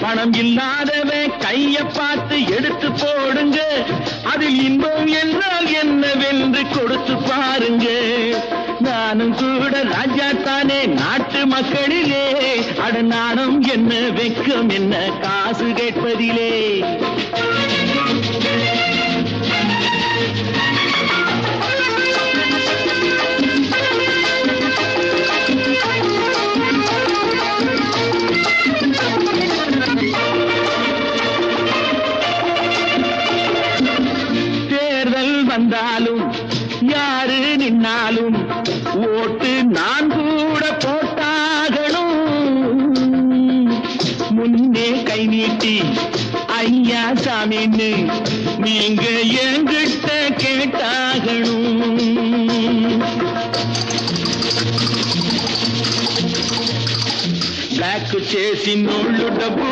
பணம் இல்லாதவன் கைய பார்த்து எடுத்து போடுங்க, அதில் இன்பம் என்றால் என்னவென்று கொடுத்து பாருங்க. நானும் கூட ராஜா தானே நாட்டு மக்களிலே, அட நாணம் என்ன வெக்கம் என்ன காசு கேட்பதிலே. தேர்தல் வந்தாலும் யாரு நின்னாலும் ஓட்டு நான் கூட போட்டாகணும். முன்னே கை நீட்டி ஐயா சாமின்னு நீங்க என்கிட்ட கேட்டாகணும். బ్లాక్ చేసి నోళ్ళు డబ్బు